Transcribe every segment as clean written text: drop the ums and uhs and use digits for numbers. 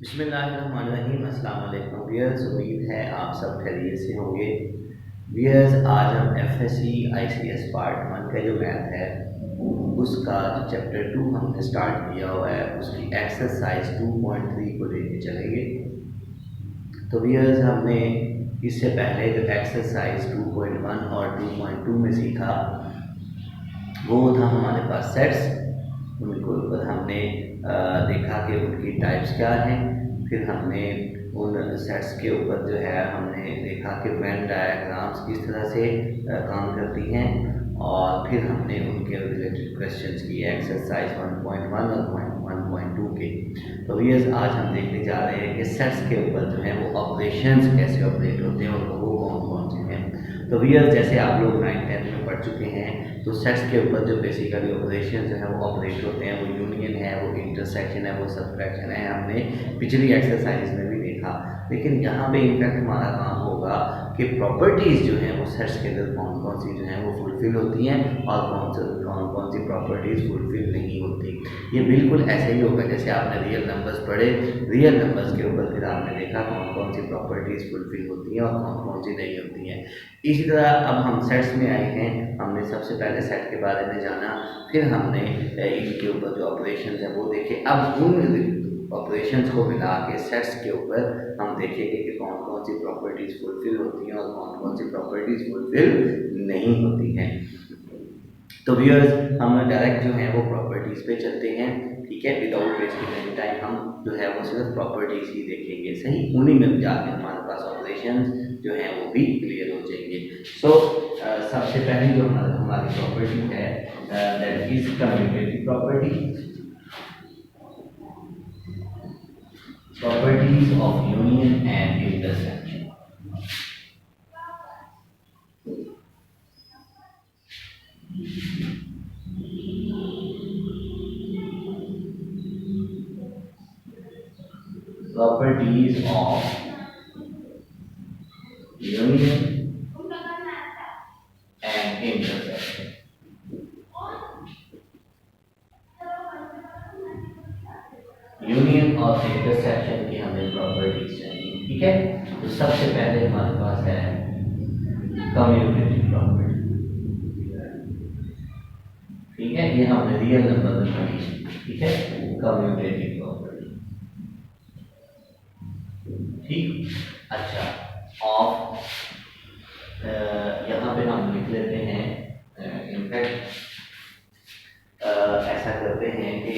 बिस्मिल्लाहिर्रहमानिर्रहीम। अस्सलाम वालेकुम व्यूअर्स, उम्मीद है आप सब खैरियत से होंगे। व्यूअर्स, आज हम एफएससी आईसीएस पार्ट 1 का जो मैथ है उसका जो चैप्टर 2 हमने स्टार्ट किया हुआ है उसकी एक्सरसाइज 2.3 को लेके चलेंगे। तो व्यूअर्स, हमने इससे पहले जो एक्सरसाइज 2.1 और 2.2 में सीखा वो था हमारे पास सेट्स। उनको हमने देखा कि उनकी टाइप्स क्या हैं। फिर हमने उन सेट्स के ऊपर जो है हमने देखा कि वेन डायग्राम्स किस तरह से काम करती हैं, और फिर हमने उनके रिलेटेड क्वेश्चंस किए एक्सरसाइज 1.1 और 1.2 के। तो ये आज हम देखने जा रहे हैं कि सेट्स के ऊपर जो है वो ऑपरेशंस कैसे ऑपरेट होते हैं और वो कौन कौन से हैं। तो व्यूअर्स, जैसे आप लोग 9th-10th में पढ़ चुके हैं, तो सेट्स के ऊपर जो बेसिकली ऑपरेशन जो है वो ऑपरेट होते हैं, वो यूनियन है, वो इंटरसेक्शन है, वो सब्ट्रैक्शन है। हमने पिछली एक्सरसाइज में भी देखा। लेकिन यहाँ पे इनफैक्ट हमारा काम होगा कि प्रॉपर्टीज़ जो हैं वो सेट्स के अंदर कौन कौन सी जो हैं वो फुलफ़िल होती हैं और कौन कौन सी प्रॉपर्टीज़ फुलफ़िल नहीं होती। ये बिल्कुल ऐसे ही होगा जैसे आपने रियल नंबर्स पढ़े। रियल नंबर्स के ऊपर फिर आपने देखा कौन कौन सी प्रॉपर्टीज़ फुलफ़िल होती हैं और कौन कौन सी नहीं होती हैं। इसी तरह अब हम सेट्स में आए हैं। हमने सबसे पहले सेट के बारे में जाना, फिर हमने इनके ऊपर जो ऑपरेशन है वो देखे। अब उन ऑपरेशंस को मिला के सेट्स के ऊपर हम देखेंगे कि कौन कौन सी प्रॉपर्टीज़ फुलफ़िल होती हैं और कौन कौन सी प्रॉपर्टीज़ फुलफ़िल नहीं होती हैं। तो व्यूअर्स, हम डायरेक्ट जो है वो प्रॉपर्टीज़ पे चलते हैं, ठीक है। विदाउट वेस्टिंग एनी टाइम हम जो है वो सिर्फ प्रॉपर्टीज़ ही देखेंगे, सही। उन्हीं में जाके हमारे पास ऑपरेशन जो हैं वो भी क्लियर हो जाएंगे। सो सबसे पहली जो हमारी प्रॉपर्टी है that is commutative property. Properties of union and intersection. Properties of union and intersection. Union और इंटरसेक्शन की हमें प्रॉपर्टीज चाहिए, ठीक है। तो सबसे पहले हमारे पास है कम्यूटेटिव प्रॉपर्टी, ठीक है। ये हमने रियल नंबर में पढ़ी, ठीक है, कम्यूटेटिव प्रॉपर्टी, ठीक। अच्छा, ऑफ यहाँ पे हम लिख लेते हैं, इनफैक्ट ऐसा करते हैं कि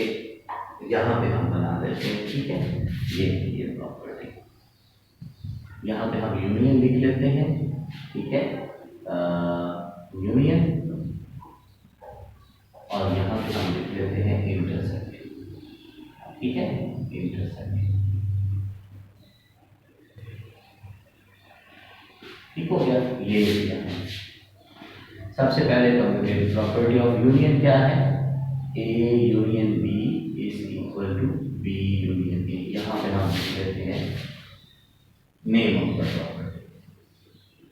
यहाँ पे हम बना देते हैं, ठीक है। ये प्रॉपर्टी यहाँ पे हम यूनियन लिख लेते हैं, ठीक है। यूनियन, और यहाँ पे हम लिख लेते हैं इंटरसेक्शन, ठीक है। इंटरसेक्शन, ठीक हो गया। ये सबसे पहले कम्यूटेटिव प्रॉपर्टी ऑफ यूनियन क्या है? A union B is equal to B union A. यहाँ पे हम लिख लेते हैं नेम ऑफ द प्रॉपर्टी,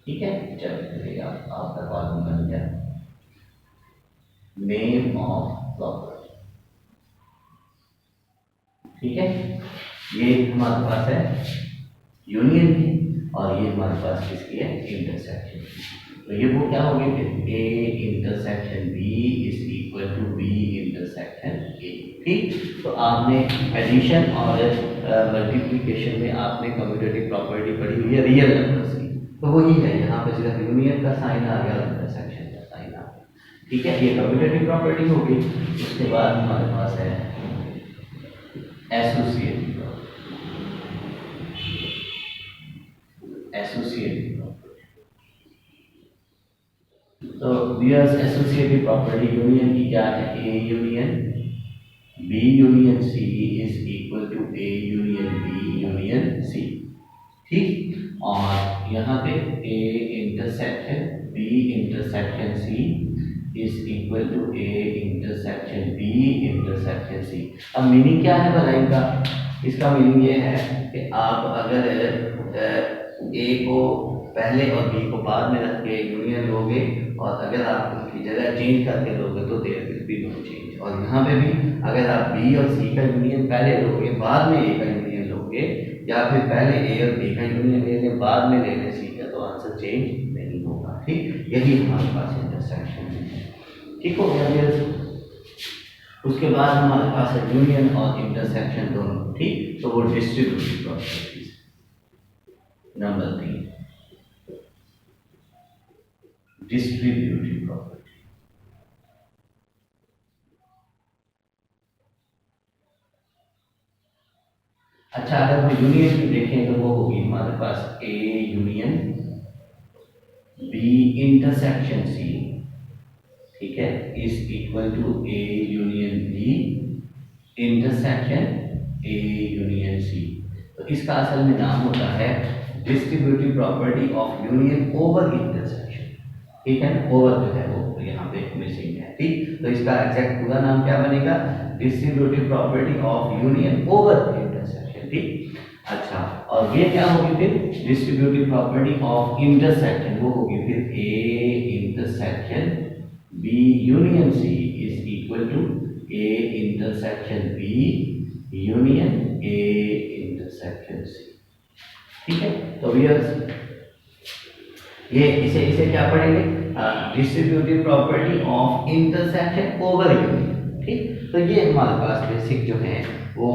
ठीक है। चलिए आपका कॉलम बन गया नेम ऑफ प्रॉपर्टी, ठीक है। ये हमारे पास है यूनियन की, और ये हमारे पास किसकी है? इंटरसेक्शन। तो ये वो क्या होगी फिर? A intersection B is equal to B intersection A, ठीक। तो आपने एडिशन और मल्टीप्लिकेशन में आपने कम्यूटेटिव प्रॉपर्टी पढ़ी हुई है रियल नंबर्स की, तो वही है। यहाँ पे सिर्फ यूनियन का साइन आ गया और इंटरसेक्शन का साइन आ गया, ठीक है। ये कम्यूटेटिव प्रॉपर्टी होगी। उसके बाद हमारे पास है एसोसिएटिव प्रॉपर्टी। एसोसिएटिव प्रॉपर्टी, तो व्यूअर्स, एसोसिएटिव प्रॉपर्टी यूनियन की क्या है? A union B union C is equal to A union B union C, ठीक। और यहाँ पे A intersection B intersection C is equal to A intersection B intersection C. अब meaning क्या है भला इनका? इसका मीनिंग ये है कि आप अगर ए को पहले और बी को बाद में रख के यूनियन लोगे, और अगर आप उनकी जगह चेंज करके लोगे तो there will be no change, और यहाँ पे भी अगर आप बी और सी का यूनियन पहले लोगे बाद में ए का यूनियन लोगे, या फिर पहले ए और बी का यूनियन ले लें बाद में ले लें सी का, तो आंसर चेंज नहीं होगा। ठीक, यही हमारे पास इंटरसेक्शन है। ठीक हो गया। उसके बाद हमारे पास है यूनियन और इंटरसेक्शन दोनों। ठीक, तो वो distributive properties. Number 3 distributive property. अच्छा, अगर हम यूनियन की देखें तो वो होगी हमारे पास A union B intersection C, ठीक है, is equal to A union B intersection A union C. तो इसका असल में नाम होता है distributive property of union over intersection. ठीक है, ओवर जो है वो यहाँ पे मिसिंग है। ठीक, तो इसका एग्जैक्ट पूरा नाम क्या बनेगा? Distributive property of union over intersection. ठीक, अच्छा, और ये क्या होगी फिर? डिस्ट्रीब्यूटिव प्रॉपर्टी ऑफ इंटरसेक्शन, वो होगी फिर A intersection B union C is equal to A intersection B union A intersection C. ठीक है, तो ये इसे क्या पढ़ेंगे? Distributive property of intersection over union. ठीक, तो ये हमारे पास बेसिक जो है वो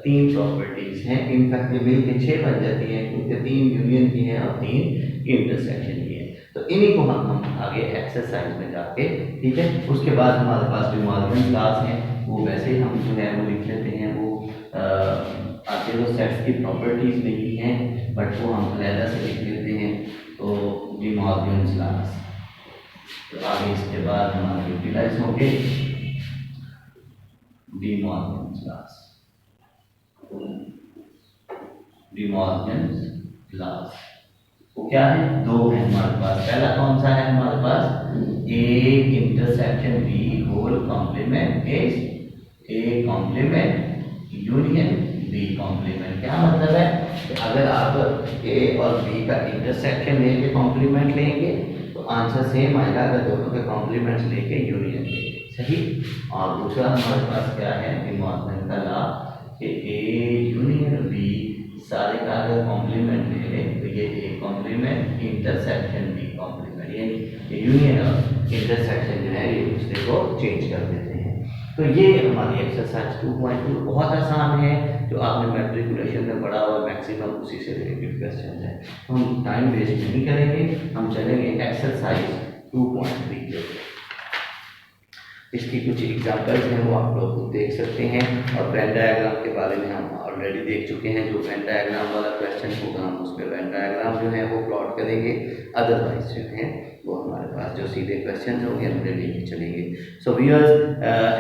3 प्रॉपर्टीज हैं। इनफैक्ट ये मिलकर 6 बन जाती हैं, क्योंकि 3 यूनियन की हैं और 3 इंटरसेक्शन की हैं। तो इन्हीं को हम आगे एक्सरसाइज में जाके, ठीक है, उसके बाद हमारे पास जो मॉर्गन लॉज हैं वो वैसे ही हम जो है वो लिख लेते हैं। वो आगे तो सेट्स की प्रॉपर्टीज नहीं हैं, बट वो हम अलहदा से लिख लेते हैं। तो डी मॉर्गन लॉज, तो आगे इसके बाद हमारे यूटिलाइज होंगे De Morgan laws. De Morgan laws वो क्या है? 2 है हमारे पास। पहला कौन सा है हमारे पास? A intersection B whole complement is A complement union B complement. क्या मतलब है कि अगर आप ए और बी का इंटरसेक्शन लेके कॉम्प्लीमेंट लेंगे तो आंसर सेम आएगा अगर दोनों के कॉम्प्लीमेंट्स लेके यूनियन लेंगे। सही। और दूसरा हमारे पास क्या है? डी मॉर्गन का लॉ कि ए यूनियन बी सारे का अगर कॉम्प्लीमेंट ले लें तो ये A complement intersection B complement, यानी यूनियन और इंटरसेक्शन जो है ये दूसरे को चेंज कर देते हैं। तो ये हमारी एक्सरसाइज 2.2 बहुत आसान है, जो आपने मैट्रिकुलेशन में पढ़ा हुआ, मैक्सिमम उसी से रिलेटेड क्वेश्चन है। तो हम टाइम वेस्ट नहीं करेंगे, हम चलेंगे एक्सरसाइज 2.3 पे। इसकी कुछ एग्जांपल्स हैं वो आप लोग देख सकते हैं, और वेन डायग्राम के बारे में हम ऑलरेडी देख चुके हैं। जो वेन डायग्राम वाला क्वेश्चन होगा हम उसमें वेन डायग्राम जो है वो प्लॉट करेंगे, अदरवाइज जो है वो हमारे पास जो सीधे क्वेश्चन होंगे हम लेके चलेंगे। So viewers,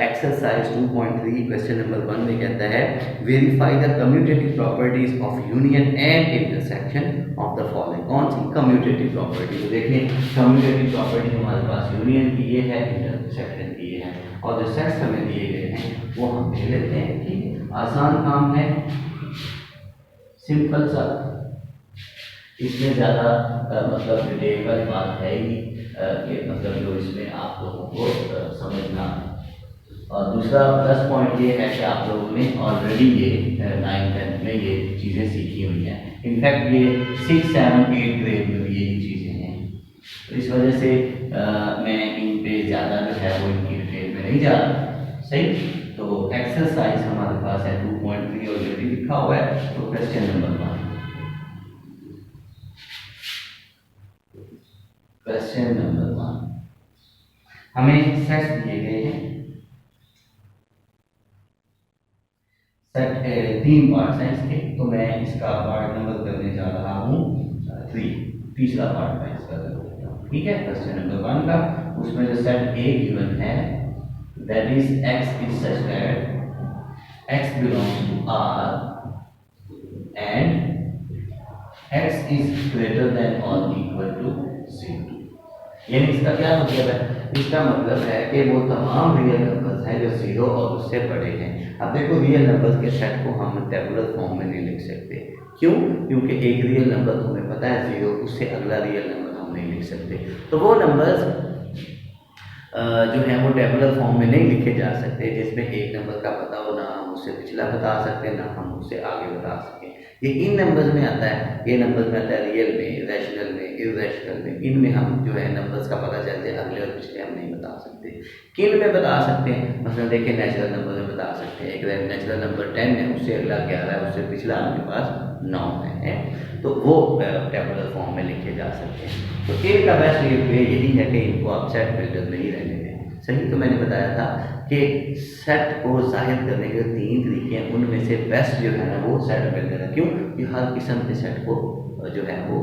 exercise 2.3 question number 1 में कहता है verify the commutative properties of union and intersection of the following. कौन सी कम्यूटेटिव प्रॉपर्टी? तो देखिए, कम्यूटेटिव प्रॉपर्टी हमारे पास यूनियन की ये है, इंटरसेक्शन की ये है, और जो सेट्स हमें दिए गए हैं वो हम ले लेते हैं। ठीक है, आसान काम है, सिंपल सा, इसमें ज़्यादा मतलब डिटेल वाली बात है ही कि मतलब जो इसमें आप लोगों को समझना है। और दूसरा प्लस पॉइंट ये है कि आप लोगों ने ऑलरेडी ये 9th-10th में ये चीज़ें सीखी हुई हैं। इनफैक्ट ये 6, 7, 8 ग्रेड में भी यही चीज़ें हैं। तो इस वजह से मैं इन पे ज़्यादा जो है वो इनकी डिटेल में नहीं जा रहा। सही। तो एक्सरसाइज हमारे पास है 2.3 ऑलरेडी लिखा हुआ है। तो क्वेश्चन नंबर 1, क्वेश्चन नंबर 1, हमें सेट्स दिए गए हैं। सेट 3 पार्ट्स हैं इसके, तो मैं इसका पार्ट नंबर करने जा रहा हूँ 3, तीसरा पार्ट मैं इसका कर देता हूँ। ठीक है, क्वेश्चन नंबर 1 का, उसमें जो सेट ए गिवन है that is x is such that x belongs to R and x is greater than or equal to 0। यानी इसका क्या मतलब है? इसका मतलब है कि वो तमाम रियल नंबर्स हैं जो 0 और उससे बड़े हैं। अब देखो, रियल नंबर्स के सेट को हम टेबुलर फॉर्म में नहीं लिख सकते। क्यों? क्योंकि एक रियल नंबर तो हमें पता है 0, उससे अगला रियल नंबर हम नहीं लिख सकते। तो वो नंबर्स जो है वो टेबुलर फॉर्म में नहीं लिखे जा सकते, जिसमें एक नंबर का पता हो, ना हम उससे पिछला बता सकते, ना हम उससे आगे बता सकें। ये इन नंबर्स में आता है, ये नंबर्स में आता है रियल में, रैशनल में, इरेशनल में। इनमें हम जो है नंबर्स का पता चलते हैं, अगले और पिछले हम नहीं बता सकते। किन में बता सकते हैं, मतलब देखिए नेचुरल नंबर में बता सकते हैं। एक नेचुरल नंबर 10 है, उससे अगला 11 है, उससे पिछला आपके पास 9 है, तो वो टेबुलर फॉर्म में लिखे जा सकते हैं। तो एक का बेस्ट वे यही है कि इनको आप सेट बिल्डर में ही रहने दें। सही, तो मैंने बताया था कि सेट को जाहिर करने के 3 तरीके हैं, उनमें से बेस्ट जो है ना वो सेट बिल्डर है। क्यों? कि हर किस्म के सेट को जो है वो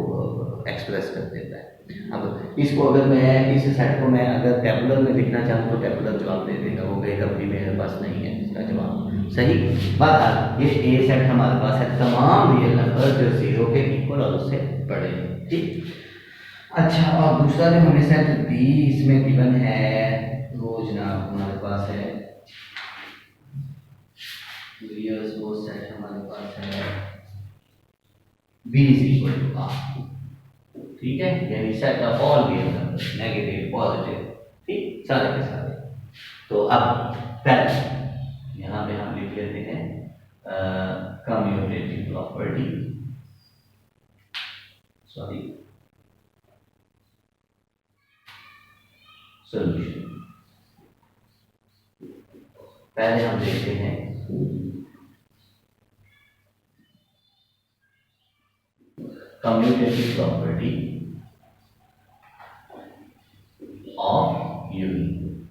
एक्सप्रेस कर देता है। अब इसको अगर मैं इस सेट को मैं अगर टेबुलर में लिखना चाहूँ तो टेबुलर जवाब दे देगा, वो कहेगा भी मेरे पास नहीं है इसका जवाब। सही बात। ये ए सेट हमारे पास है, तमाम रियल नंबर जो 0 के इक्वल और उससे बड़े हैं। ठीक, अच्छा, और दूसरा जो हमें सेट बी इसमें गिवन है वो जनाब हमारे पास है, वो सेट हमारे पास है B is equal to R. ठीक है, यानी set of all real number, negative positive, ठीक, सारे के सारे। तो अब पहले यहाँ पे हम लिख लेते हैं कम्यूटेटिव प्रॉपर्टी, सॉरी सॉल्यूशन। पहले हम देखते हैं कम्यूटेटिव प्रॉपर्टी ऑफ यूनियन।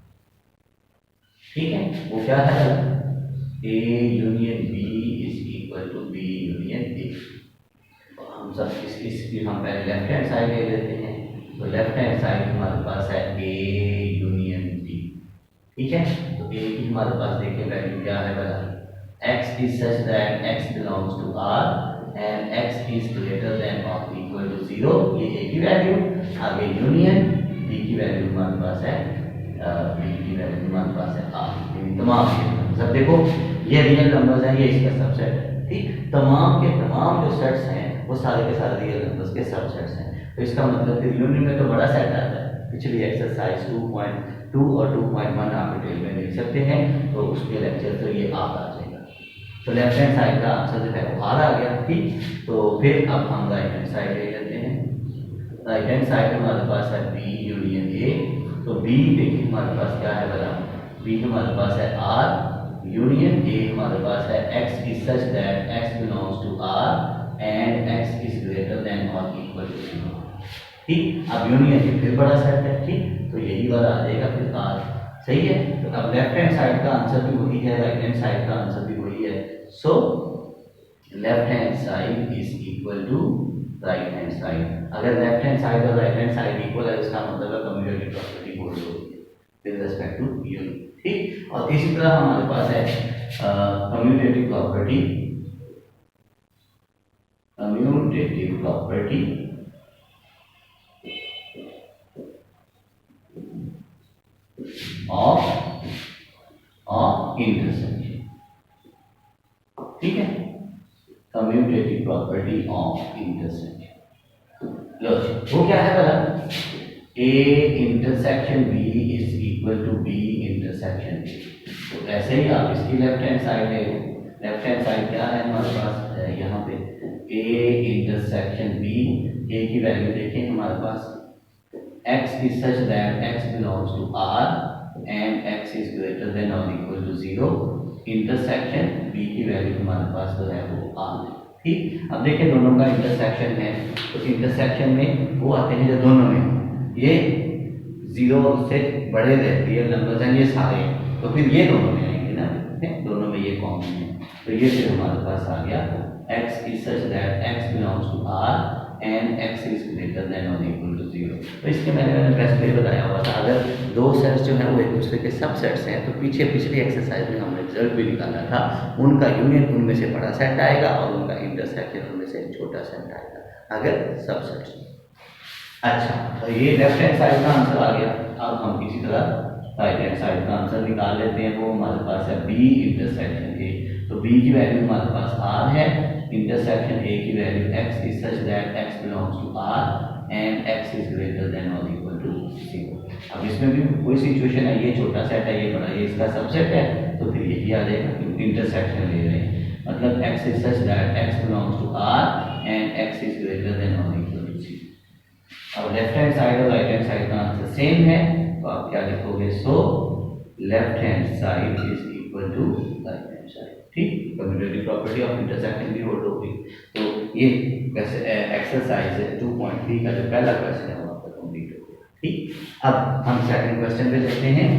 ठीक है, वो क्या है? A union B is equal to B union A. तो हम सब इसकी हम पहले लेफ्ट हैंड साइड ले लेते हैं। तो लेफ्ट हैंड साइड हमारे पास है ए यूनियन बी। ठीक है, तो ए की हमारे पास देखिए वैल्यू क्या है बता, x is such that x belongs to r and x is greater than और इक्वल टू 0, ये a की वैल्यू। आगे यूनियन b की वैल्यू हमारे पास है b की वैल्यू हमारे पास है r। तमाम सब देखो ये रियल नंबर्स हैं, ये इसका सबसेट है। ठीक, तमाम के तमाम जो सेट्स हैं वो सारे के सारे रियल नंबर्स के सबसेट्स हैं। तो इसका मतलब फिर यूनियन में तो बड़ा सेट आता है। पिछली एक्सरसाइज 2.2 और 2.1 आप डिटेल में देख सकते हैं, तो उसके लेक्चर तो ये आ जाएगा। तो लेफ्ट हैंड साइड का आंसर जो है वो आ गया। ठीक, तो फिर अब हम राइट हैंड साइड ले लेते हैं। राइट हैंड साइड हमारे पास है बी यूनियन ए। तो बी देखिए हमारे पास क्या है बता, बी हमारे पास है आर यूनियन ए, हमारे पास है x is such that x belongs to r and x is greater than और इक्वल टू 0। ठीक, अब यूनियन ये फिर बड़ा सेट है। ठीक, तो यही वाला आ जाएगा फिर r। सही है, तो अब लेफ्ट हैंड साइड का आंसर भी वही है, राइट हैंड साइड का आंसर भी वही है। So left hand side is equal to right hand side. अगर लेफ्ट हैंड साइड और राइट हैंड साइड इक्वल है, इसका मतलब है कम्यूटेटिव प्रॉपर्टी होल्ड होगी विद रिस्पेक्ट टू यूनियन। ठीक, और इसी तरह हमारे पास है कम्यूटेटिव प्रॉपर्टी ऑफ इंटरसेक्शन। ठीक है, कम्यूटेटिव प्रॉपर्टी ऑफ इंटरसेक्शन। लो वो क्या है बता, A intersection B is equal to B intersection A. तो ऐसे ही आप इसकी लेफ्ट हैंड साइड ले लो। लेफ्ट हैंड साइड क्या है हमारे पास है यहाँ पे ए इंटरसेक्शन बी। ए की वैल्यू देखें हमारे पास x is such that x belongs to r and x is greater than और इक्वल टू 0। इंटरसेक्शन b की वैल्यू हमारे पास जो है वो r है। ठीक, अब देखिए दोनों का इंटरसेक्शन है, तो इंटरसेक्शन में वो आते हैं जो दोनों में ये 0 से बड़े रियल नंबर्स हैं ये सारे, तो फिर ये दोनों में आएंगे ना, दोनों में ये कॉमन है। तो ये फिर हमारे पास आ गया x is such that x belongs to r and x is greater than और इक्वल टू 0। तो इसके मैंने पहले ही बताया हुआ था, अगर दो सेट्स जो है वो एक दूसरे के सबसेट्स हैं, तो पिछली एक्सरसाइज में हमने रिजल्ट भी निकाला था, उनका यूनियन उनमें से बड़ा सेट आएगा और उनका इंटरसेक्शन उनमें से छोटा सेट आएगा अगर सबसेट्स। अच्छा, तो ये लेफ्ट हैंड साइड का आंसर आ गया। अब हम किसी तरह राइट हैंड साइड का आंसर निकाल लेते हैं। वो हमारे पास है बी इंटरसेक्शन ए। तो बी की वैल्यू हमारे पास r है, इंटरसेक्शन ए की value x is such that x belongs to r and x is greater than और इक्वल टू 0। अब इसमें भी कोई सिचुएशन है, ये छोटा सेट है, ये बड़ा, ये इसका सबसेट है, तो फिर यही आ जाएगा क्योंकि इंटरसेक्शन ले रहे हैं। मतलब x is such that x belongs to R and x is greater than और इक्वल टू C। अब लेफ्ट हैंड साइड और राइट हैंड साइड का आंसर सेम है, तो आप क्या लिखोगे? So left hand side is equal to right hand side. ठीक, कम्यूटेटिव प्रॉपर्टी ऑफ इंटरसेक्शन भी होल्ड होगी। तो ये एक्सरसाइज 2.3 का जो पहला क्वेश्चन है वो आपका कंप्लीट हो गया। ठीक, अब हम सेकंड क्वेश्चन पे चलते हैं।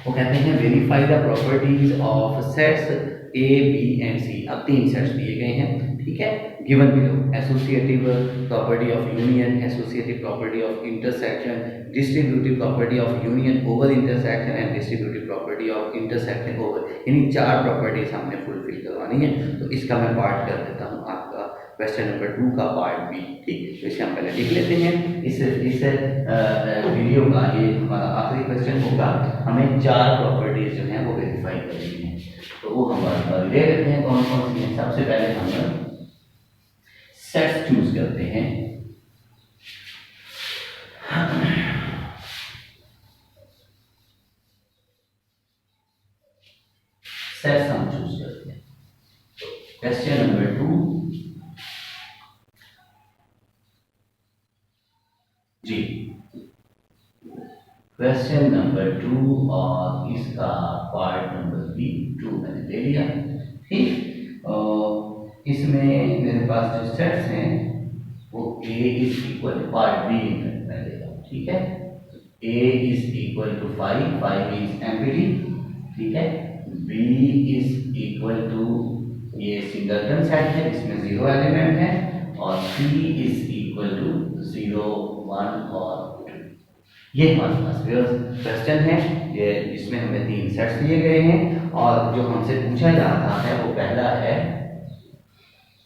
वो कहते हैं verify the properties of sets A B and C. अब तीन सेट्स दिए गए हैं, ठीक है, given below. Associative property of union, associative property of intersection, distributive property of union over intersection and distributive property of intersection over, यानी चार properties हमने फुलफिल करवानी है। तो इसका मैं पार्ट कर देता हूँ आपका क्वेश्चन नंबर 2 का पार्ट बी। ठीक, तो इसे हम पहले लिख लेते हैं। इस वीडियो का ये हमारा आखिरी क्वेश्चन होगा। हमें चार प्रॉपर्टीज जो हैं वो वेरीफाई करनी है, तो वो हम ले लेते हैं। कौन कौन सी हैं? सबसे पहले हम सेट्स चूज करते हैं। सेट्स हम चूज करते हैं। क्वेश्चन नंबर 2 जी, क्वेश्चन नंबर 2 और इसका पार्ट नंबर बी 2 मैंने ले लिया। ठीक, इसमें मेरे पास जो सेट्स हैं वो A is equal to part B मैं लेगा। ठीक है, A is equal to 5, 5 is empty. ठीक है, बी इज इक्वल टू, ये सिंगलटन सेट है जिसमें 0 एलिमेंट है, और सी इज इक्वल टू 0, 1 और 2। ये हमारे पास क्वेश्चन है ये, जिसमें हमें तीन सेट्स दिए गए हैं और जो हमसे पूछा जा रहा है वो पहला है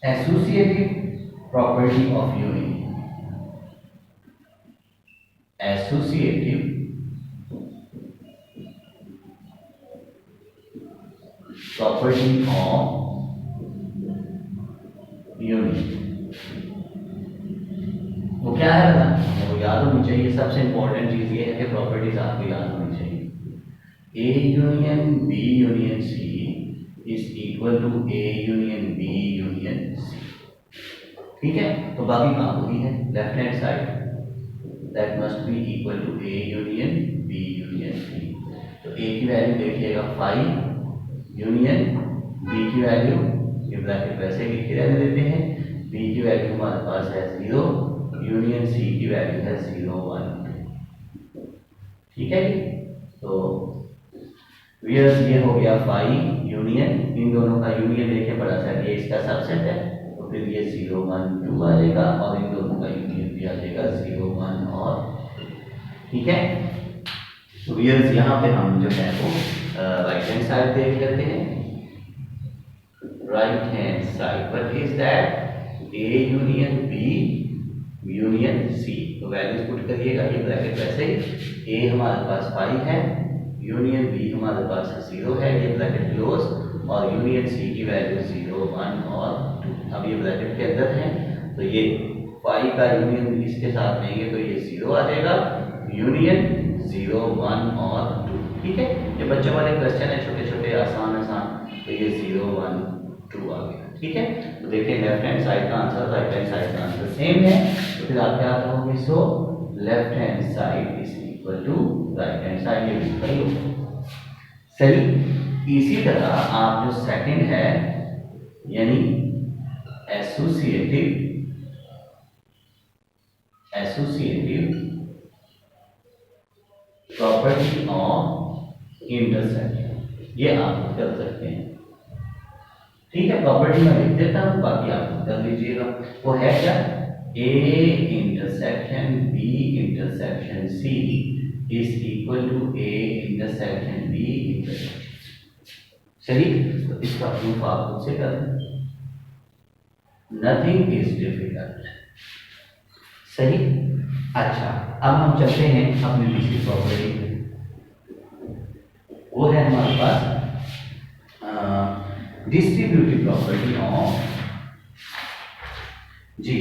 associative property of union. Associative property of union, वो क्या है ना, वो याद होनी चाहिए। सबसे इंपॉर्टेंट चीज ये है कि प्रॉपर्टीज आपको याद होनी चाहिए। A union B union C is equal to A union B union C. ठीक है, तो बाकी काम वही है। Left hand side that must be equal to A union B union C. तो ए की वैल्यू देखिएगा 5 यूनियन बी की वैल्यू, ये ब्रैकेट वैसे ही लिखे रहने देते हैं। बी की वैल्यू हमारे पास है 0, यूनियन सी की वैल्यू है 0, 1। ठीक है, तो ये हो गया 5 यूनियन, इन दोनों का यूनियन देखे बड़ा सेट, ये इसका सबसेट है, तो फिर ये 0, 1, 2 आ जाएगा, और इन दोनों का यूनियन भी आ जाएगा 0, 1 और 2। ठीक है, तो व्यूअर्स यहाँ पे हम जो है वो राइट हैंड साइड देख लेते हैं। Right hand side, what is that? A union B union C. तो वैल्यूज पुट करिएगा, ये ब्रैकेट वैसे ही, ए हमारे पास 5 है, यूनियन बी हमारे पास 0 है, ये ब्रैकेट क्लोज, और यूनियन सी की वैल्यू 0, 1 और 2। अब ये ब्रैकेट के अंदर है, तो ये 5 का यूनियन इसके साथ लेंगे तो ये 0 आ जाएगा, यूनियन 0, 1 और 2। ठीक है, ये बच्चों वाले क्वेश्चन है, छोटे छोटे आसान आसान, तो ये 0, 1, 2 आ गया। ठीक है, तो देखिए लेफ्ट हैंड साइड का आंसर राइट हैंड साइड का आंसर सेम है, तो फिर आप क्या कहोगे? So left hand side is equal to right hand side, ये सही होगा। सही, इसी तरह आप जो सेकंड है यानी एसोसिएटिव प्रॉपर्टी ऑफ इंटरसेक्शन, ये आप कर सकते हैं। ठीक है, प्रॉपर्टी में लिख देता हूं, बाकी आप कर लीजिएगा। वो है क्या? A intersection B intersection C is equal to A intersection B intersection. सही, तो इसका प्रूफ आप खुद से कर लें, नथिंग इज डिफिकल्ट। सही, अच्छा, अब हम चलते हैं अपनी दूसरी प्रॉपर्टी, वो है हमारे पास डिस्ट्रीब्यूटिव प्रॉपर्टी ऑफ जी,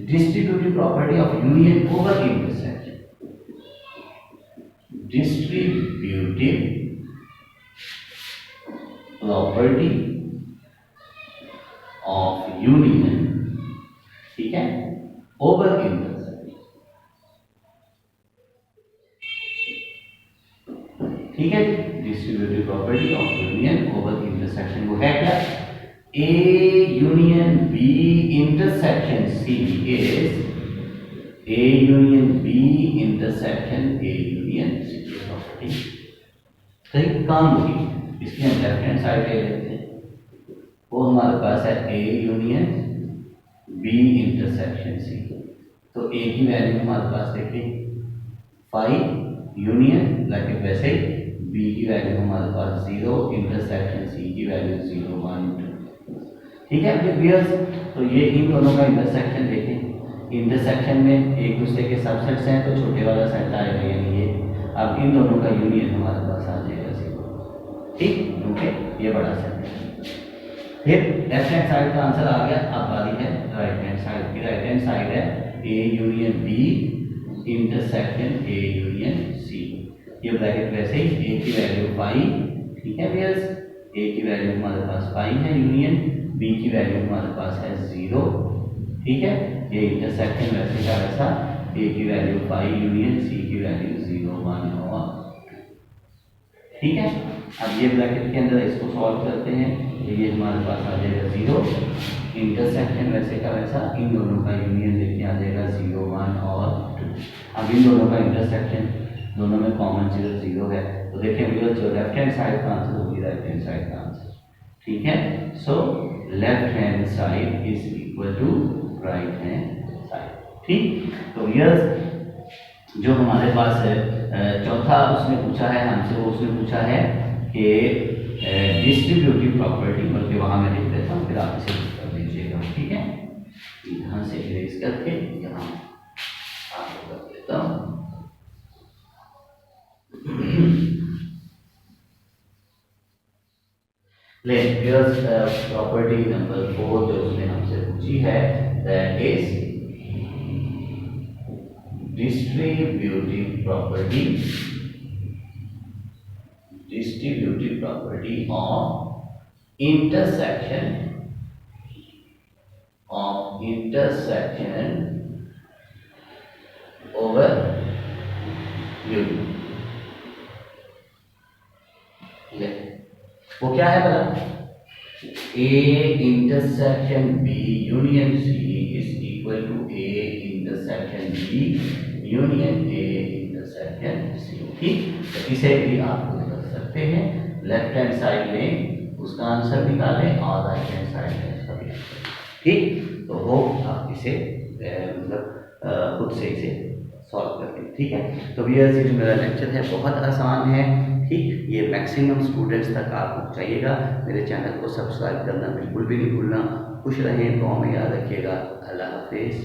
distributive property of union over intersection. Distributive property of union, ठीक है, ओवर इंटरसेक्शन, ठीक है, distributive property of union over intersection वो है क्या? A union B intersection C is A union B intersection A union C property. सही काम होगी, इसकी हम लेफ्ट हैंड साइड ले लेते हैं, वो हमारे पास है A union B intersection C. तो ए की वैल्यू हमारे पास देखिए 5 यूनियन ब्रैकेट वैसे ही, बी की वैल्यू हमारे पास 0, इंटरसेक्शन सी की वैल्यू 0 1 2, ठीक है व्यूअर्स। तो ये इन दोनों का इंटरसेक्शन देखें, इंटरसेक्शन में एक दूसरे के सबसेट्स हैं, तो छोटे वाला सेट आएगा यानी ये। अब इन दोनों का यूनियन हमारे पास आ जाएगा 0, ठीक, क्योंकि ये बड़ा सेट है। फिर लेफ्ट हैंड साइड का आंसर आ गया, अब बारी है राइट हैंड साइड की। राइट हैंड साइड है A union B intersection A union C. ये ब्रैकेट वैसे ही, ए की वैल्यू 5, ठीक है व्यूअर्स, ए की वैल्यू हमारे पास 5 है यूनियन, बी की वैल्यू हमारे पास है 0, ठीक है। ये इंटरसेक्शन वैसे का वैसा, ए की वैल्यू 5 यूनियन, सी की वैल्यू 0 1 और, ठीक है। अब ये ब्रैकेट के अंदर इसको सॉल्व करते हैं, तो ये हमारे पास आ जाएगा 0, इंटरसेक्शन वैसे का वैसा, इन दोनों का यूनियन देखिए आ जाएगा 0 1 और 2। अब इन दोनों का इंटरसेक्शन, दोनों में कॉमन 0 है, तो देखिए व्यूअर्स जो लेफ्ट हैंड साइड का आंसर होगी राइट हैंड साइड का आंसर, ठीक है। So left hand side is equal to right hand side, ठीक। तो व्यूअर्स जो हमारे पास चौथा उसने पूछा है हमसे, वो उसने पूछा है कि डिस्ट्रीब्यूटिव प्रॉपर्टी, बल्कि वहां मैं लिख देता हूँ, फिर आप इसे कर लीजिएगा, ठीक है। यहाँ से इरेज करके यहाँ आपको कर देता हूँ। प्रॉपर्टी नंबर 4 जो उसने हमसे पूछी है, that is distributive property of intersection over union। वो क्या है बता, A intersection B union C is equal to A intersection B union A intersection C, ठीक। तो इसे भी आप खुद कर सकते हैं, लेफ्ट हैंड साइड में उसका आंसर निकालें और राइट हैंड साइड में उसका भी आंसर, ठीक। तो हो आप इसे मतलब खुद से इसे सॉल्व करके, ठीक है। तो व्यूअर्स ये जो मेरा लेक्चर है बहुत आसान है, ठीक। ये मैक्सिमम स्टूडेंट्स तक आप पहुँचाइएगा। मेरे चैनल को सब्सक्राइब करना बिल्कुल भी नहीं भूलना। खुश रहें, दुआ में याद रखिएगा। अल्लाह हाफिज़।